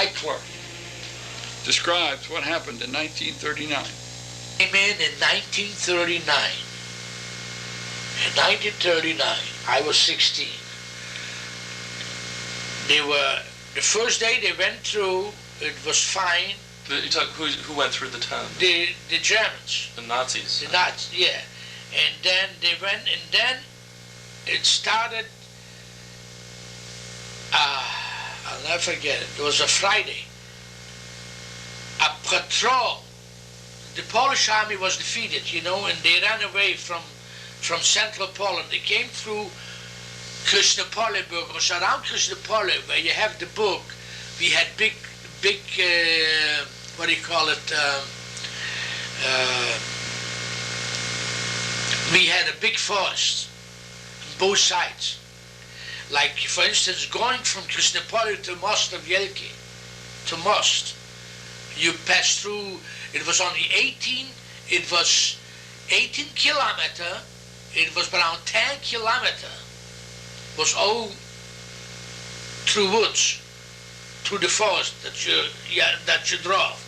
Eichler describes what happened in 1939. Came in 1939. In 1939, I was 16. The first day they went through, it was fine. You talk, who went through the town? The Germans. The Nazis. The Nazis, yeah. And then they went, and then it started, I'll never forget it. It was a Friday. A patrol. The Polish army was defeated, you know, and they ran away from central Poland. They came through Krasnopole, was around Krasnopole, where you have the book. We had big, what do you call it? We had a big forest on both sides. Like, for instance, going from Krasnopole to Most of Wielkie, to Most, you pass through. It was only 18 kilometer. It was around 10 kilometer. Was all through woods, through the forest that you drove.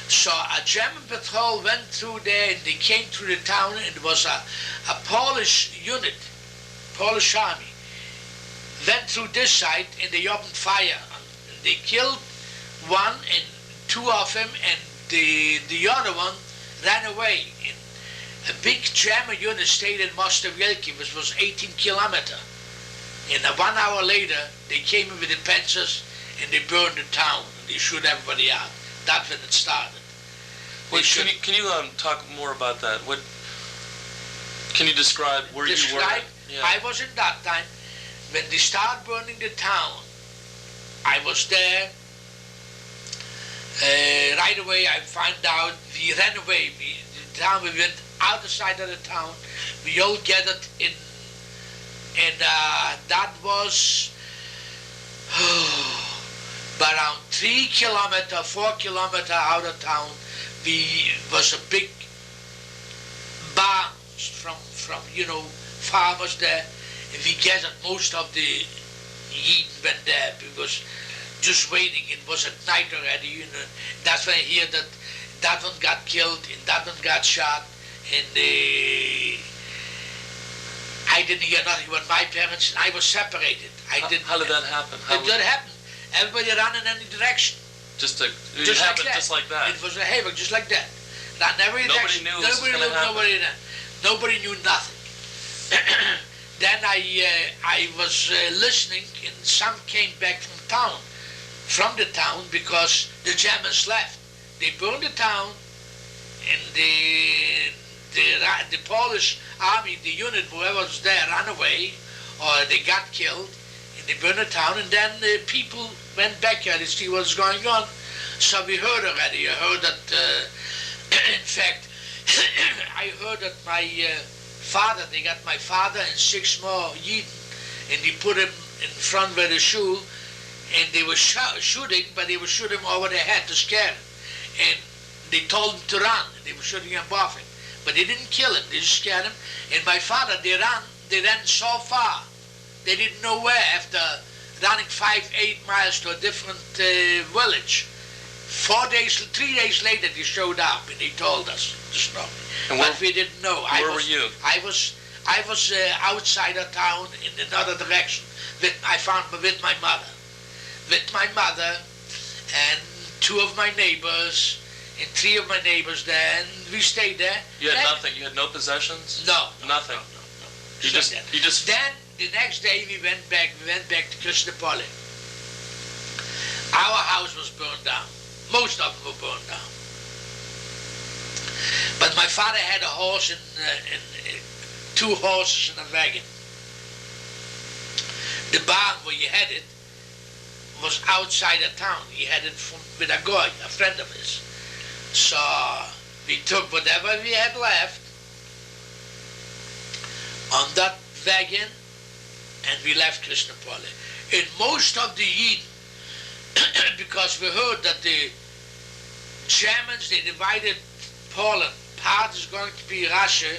So a German patrol went through there, and they came through the town, and it was a Polish unit, Polish army, went through this side, and they opened fire. And they killed one and two of them, and the other one ran away. And a big German unit stayed in Most of Wielkie, which was 18 kilometer. And 1 hour later, they came in with the panzers, and they burned the town, and they shoot everybody out. That's when it started. Wait, can you talk more about that? What can you describe where you were? Yeah. I was in that time when they started burning the town. I was there. Right away, I found out we ran away. We went out the side of the town. We all gathered in, and that was around 3 kilometer, 4 kilometer out of town. Was a big barn from farmers there, and we gathered most of the Yidden went there because just waiting. It was at night already, you know. That's when I hear that one got killed and that one got shot, and I didn't hear nothing about my parents, and I was separated. How did that happen? It did happen. Everybody ran in any direction. Just like that. It was a havoc, just like that. Nobody knew. Nobody knew nothing. Then I was listening, and some came back from the town, because the Germans left. They burned the town, and the Polish army, the unit, whoever was there, ran away, or they got killed, and they burned the town, and then the people went back here to see what's going on. So we heard already. I heard that, in fact, I heard that my father, they got my father and 6 more Yidden, and they put him in front of the shul, and they were shooting, but they were shooting over their head to scare him. And they told him to run, and they were shooting above him. But they didn't kill him, they just scared him. And my father, they ran so far, they didn't know where, after running 5-8 miles to a different village. 3 days later, they showed up, and they told us to stop. But we didn't know. Where were you? I was outside of town in another direction. With my mother. With my mother and 2 of my neighbors and 3 of my neighbors there, and we stayed there. You had nothing. You had no possessions. No. Nothing. No. You just. Then the next day we went back to Krasnopole. Our house was burned down. Most of them were burned down. But my father had a horse and 2 horses and a wagon. The barn where he had it was outside of town. He had it with a guy, a friend of his. So we took whatever we had left on that wagon, and we left Krasnopole. And most of the Yidden, because we heard that the Germans, they divided Poland. Part is going to be Russia,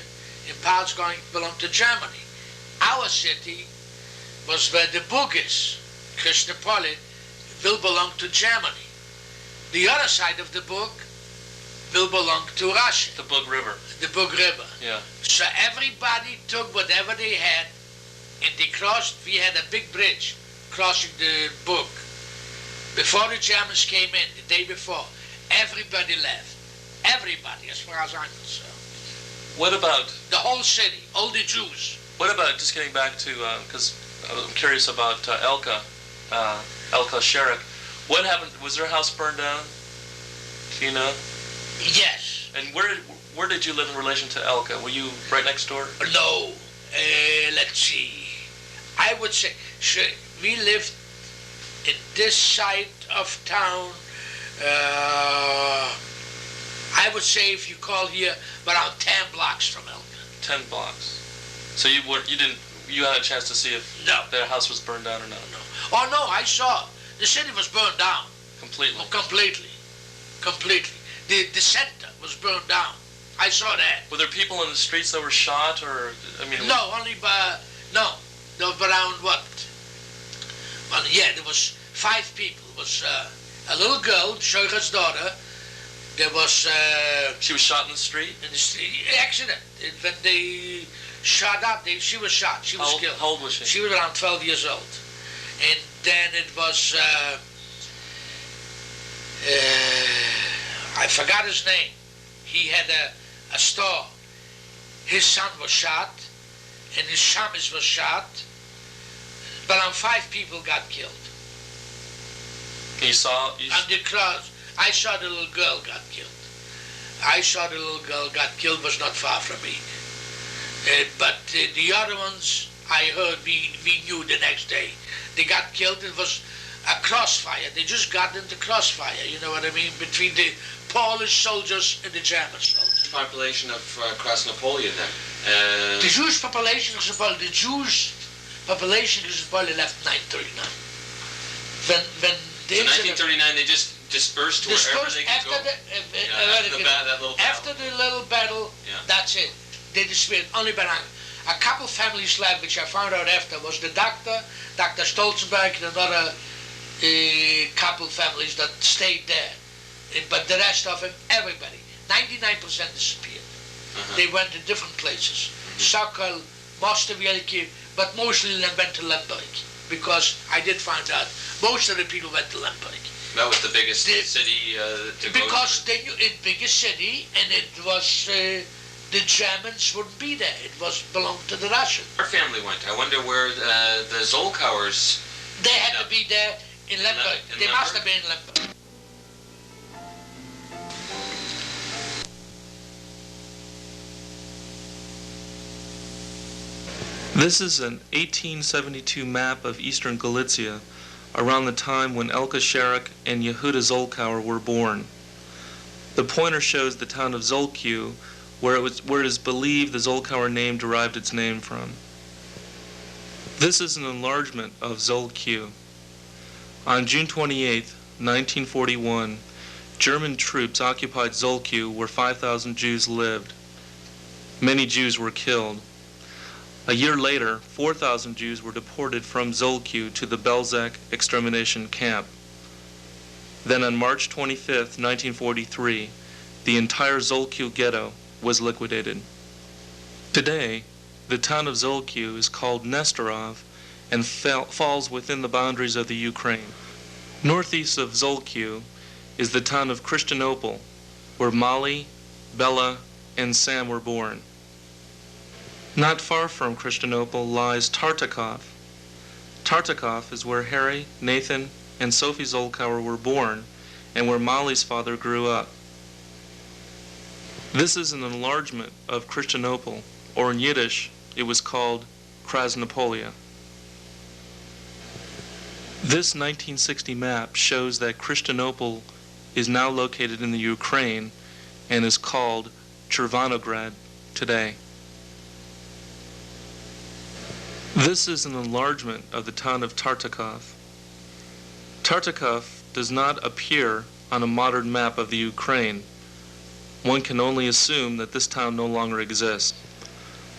and part is going to belong to Germany. Our city was where the Bugis, Krasnopole, will belong to Germany. The other side of the Bug will belong to Russia. The Bug River. The Bug River. Yeah. So everybody took whatever they had, and they crossed. We had a big bridge crossing the Bug. Before the Germans came in, the day before, everybody left. Everybody, as far as I'm concerned. What about the whole city, all the Jews? What about, just getting back to, because I'm curious about Elka Sherek. What happened? Was their house burned down? Do you know? Yes. And where did you live in relation to Elka? Were you right next door? No. Let's see. I would say we lived in this side of town. I would say, if you call here, around 10 blocks from Elka. 10 blocks. So you had a chance to see if their house was burned down or not? No. Oh no, I saw. The city was burned down. Completely? Oh, completely. Completely. The center was burned down. I saw that. Were there people in the streets that were shot, or, I mean... No, only by, no. There was around what? Well, yeah, there was 5 people. It was a little girl, Shoicha's daughter. There was... she was shot in the street? In the street. Accident. When they shot up, she was shot. She was killed. How old was she? She was around 12 years old. And then it was... I forgot his name. He had a store. His son was shot, and his shamus was shot. But around 5 people got killed. You saw? On the cross, I saw the little girl got killed. I saw the little girl got killed, was not far from me. But the other ones, I heard, we knew the next day. They got killed. It was a crossfire. They just got into crossfire, you know what I mean, between the Polish soldiers and the German soldiers. Population of Krasnopolia then? The Jewish population of Zapolia, left 1939. When so 1939 they just dispersed to wherever they could go? After the little battle, that's it. They disappeared. Only but a couple families left, which I found out after, was the doctor, Dr. Stolzenberg, and another couple families that stayed there. But the rest of them, everybody, 99% disappeared. They went to different places. Sokol, Mostowielki, but mostly went to Lemberg. Because I did find out, most of the people went to Lemberg. That was the biggest city to go to? Because they knew it biggest city, and it was, the Germans wouldn't be there. It belonged to the Russians. Our family went. I wonder where the Zolkauers... They had to be there in Lemberg. They must have been in Lemberg. This is an 1872 map of eastern Galicia, around the time when Elka Sherek and Yehuda Zolkauer were born. The pointer shows the town of Zolkiw, where it is believed the Zolkauer name derived its name from. This is an enlargement of Zolkiw. On June 28, 1941, German troops occupied Zolkiw, where 5,000 Jews lived. Many Jews were killed. A year later, 4,000 Jews were deported from Zolkiw to the Belzec extermination camp. Then on March 25, 1943, the entire Zolkiw ghetto was liquidated. Today, the town of Zolkiw is called Nestorov and falls within the boundaries of the Ukraine. Northeast of Zolkiw is the town of Christianopol, where Molly, Bella, and Sam were born. Not far from Christianopol lies Tartakov. Tartakov is where Harry, Nathan, and Sophie Zolkauer were born, and where Molly's father grew up. This is an enlargement of Christianopol, or in Yiddish, it was called Krasnopolia. This 1960 map shows that Christianopol is now located in the Ukraine and is called Chervanograd today. This is an enlargement of the town of Tartakov. Tartakov does not appear on a modern map of the Ukraine. One can only assume that this town no longer exists.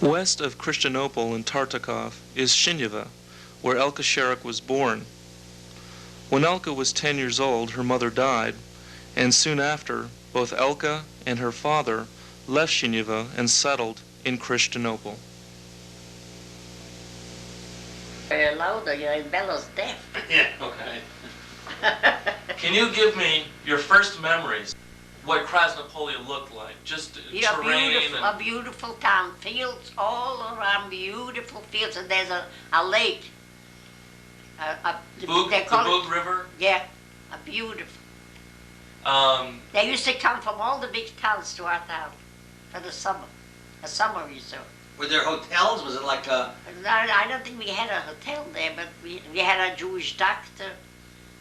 West of Christianopol and Tartakov is Shinyeva, where Elka Sherek was born. When Elka was 10 years old, her mother died, and soon after, both Elka and her father left Geneva and settled in Christianople. Louder, Bella's deaf. Yeah, okay. Can you give me your first memories? What Krasnopolia looked like? Just terrain a beautiful town. Fields all around, beautiful fields. And there's a lake. The Bug River? Yeah, a beautiful. They used to come from all the big towns to our town for the summer. A summer resort. Were there hotels? Was it like a... I don't think we had a hotel there, but we had a Jewish doctor.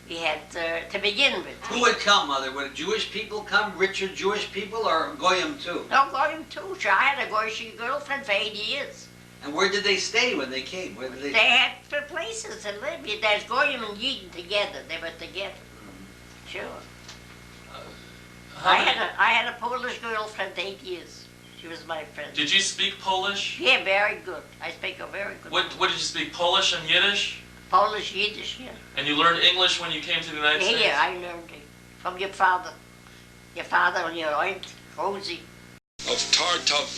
We had, to begin with. Who would come, Mother? Would Jewish people come? Richer Jewish people or Goyim too? No, Goyim too. Sure, I had a Goyish girlfriend for 8 years. And where did they stay when they came? Where did They had places to live. There's Goyim and Yidden together. They were together. Sure. I had a Polish girlfriend 8 years. She was my friend. Did you speak Polish? Yeah, very good. I speak a very good What did you speak, Polish and Yiddish? Polish, Yiddish, yeah. And you learned English when you came to the United States? Yeah, I learned it from your father. Your father and your aunt, Rosie. Of Tartakov.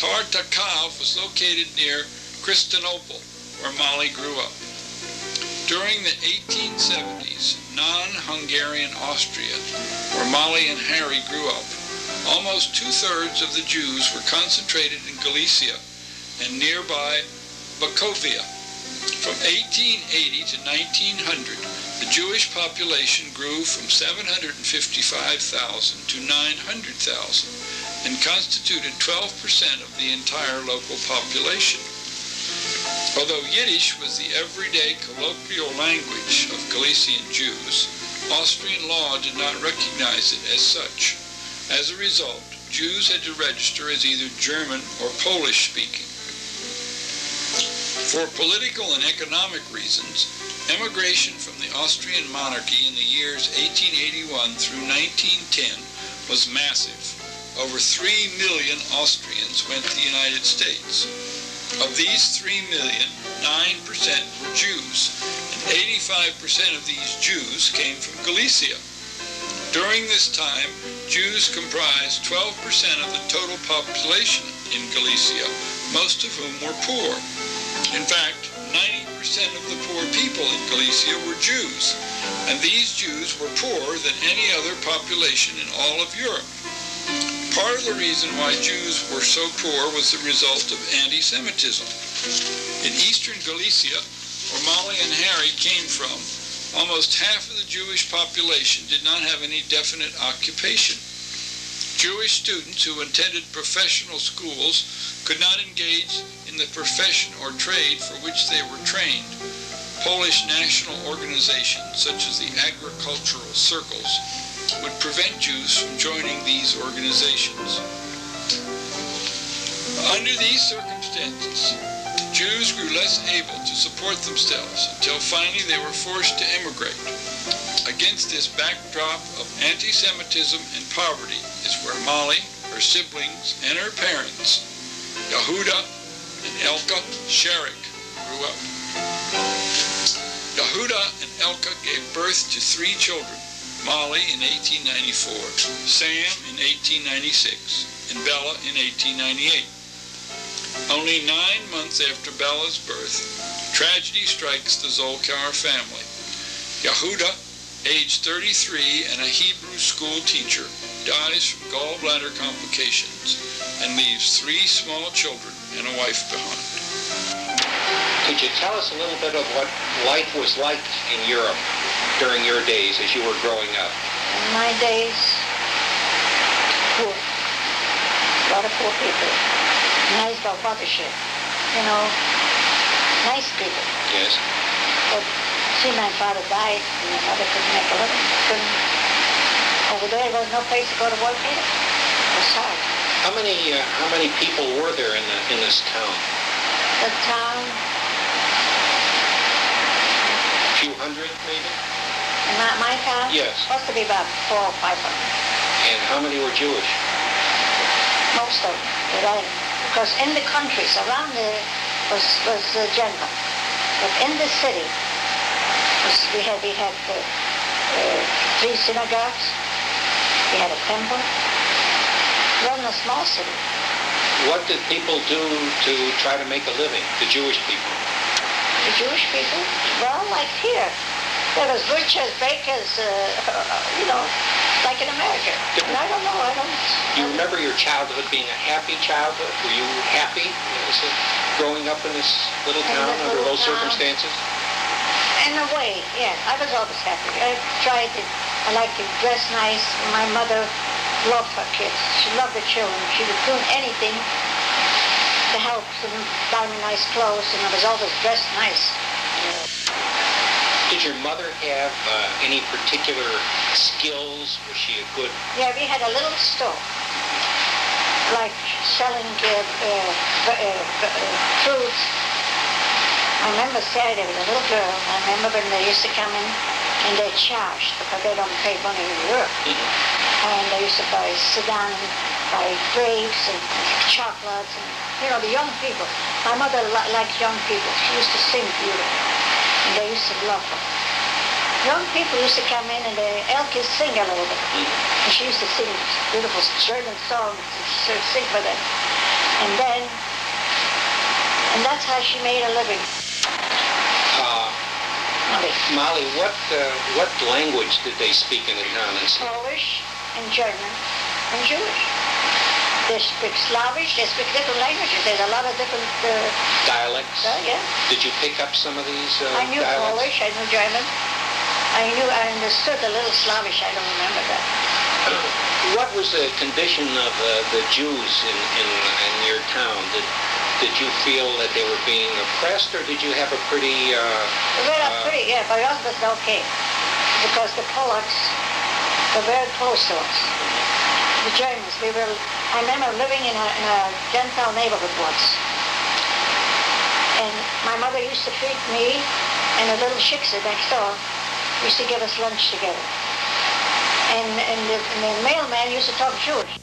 Tartakov was located near Christianople, where Molly grew up. During the 1870s, non-Hungarian Austria, where Molly and Harry grew up, almost 2/3 of the Jews were concentrated in Galicia and nearby Bukovia. From 1880 to 1900, the Jewish population grew from 755,000 to 900,000 and constituted 12% of the entire local population. Although Yiddish was the everyday colloquial language of Galician Jews, Austrian law did not recognize it as such. As a result, Jews had to register as either German or Polish-speaking. For political and economic reasons, emigration from the Austrian monarchy in the years 1881 through 1910 was massive. Over 3 million Austrians went to the United States. Of these 3 million, 9% were Jews, and 85% of these Jews came from Galicia. During this time, Jews comprised 12% of the total population in Galicia, most of whom were poor. In fact, 90% of the poor people in Galicia were Jews, and these Jews were poorer than any other population in all of Europe. Part of the reason why Jews were so poor was the result of anti-Semitism. In eastern Galicia, where Molly and Harry came from, almost half of the Jewish population did not have any definite occupation. Jewish students who attended professional schools could not engage in the profession or trade for which they were trained. Polish national organizations, such as the agricultural circles, would prevent Jews from joining these organizations. Under these circumstances, Jews grew less able to support themselves until finally they were forced to immigrate. Against this backdrop of anti-Semitism and poverty is where Molly, her siblings, and her parents, Yehuda and Elka Sharik, grew up. Yehuda and Elka gave birth to 3 children, Molly in 1894, Sam in 1896, and Bella in 1898. Only 9 months after Bella's birth, tragedy strikes the Zolkauer family. Yehuda, age 33 and a Hebrew school teacher, dies from gallbladder complications and leaves 3 small children and a wife behind. Could you tell us a little bit of what life was like in Europe during your days as you were growing up? In my days, poor. A lot of poor people. Nice Balbatische, nice people. Yes. But see, my father died and my mother couldn't make a living. Over there was no place to go to work either. It was hard. How many people were there in this town? The town, A few hundred, maybe? in my town? Yes. Supposed to be about 400 or 500. And how many were Jewish? Most of them. Because in the countries around there was Gentile. But in the city, we had 3 synagogues, we had a temple. We were in a small city. What did people do to try to make a living, the Jewish people? The Jewish people? Well, like here. There was butchers, bakers, like in America. And I don't know, Do you remember your childhood being a happy childhood? Were you happy growing up in this little town under those circumstances? In a way, yeah. I was always happy. I liked to dress nice. My mother loved her kids. She loved the children. She would do anything to help them buy me nice clothes, and I was always dressed nice. Did your mother have any particular skills? Was she a good... Yeah, we had a little store, like selling fruits. I remember Saturday, there was a little girl. I remember when they used to come in and they charged because they don't pay money in Europe. And they used to sit down and buy grapes and chocolates and, the young people. My mother liked young people. She used to sing beautifully. And they used to love her. Young people used to come in and the elkies sing a little bit. And she used to sing beautiful German songs and she would sing for them. And that's how she made a living. Molly, what language did they speak in the town? Polish and German and Jewish. They speak Slavish, they speak different languages. There's a lot of different... dialects? Yeah. Did you pick up some of these I knew dialects? Polish, I knew German. I understood a little Slavish, I don't remember that. What was the condition of the Jews in your town? Did you feel that they were being oppressed, or did you have a pretty... pretty, yeah. By us, it was okay. Because the Polacks were very close to us. The Germans, I remember living in a Gentile neighborhood once. And my mother used to feed me and a little shiksa next door. Used to give us lunch together. And the mailman used to talk Jewish.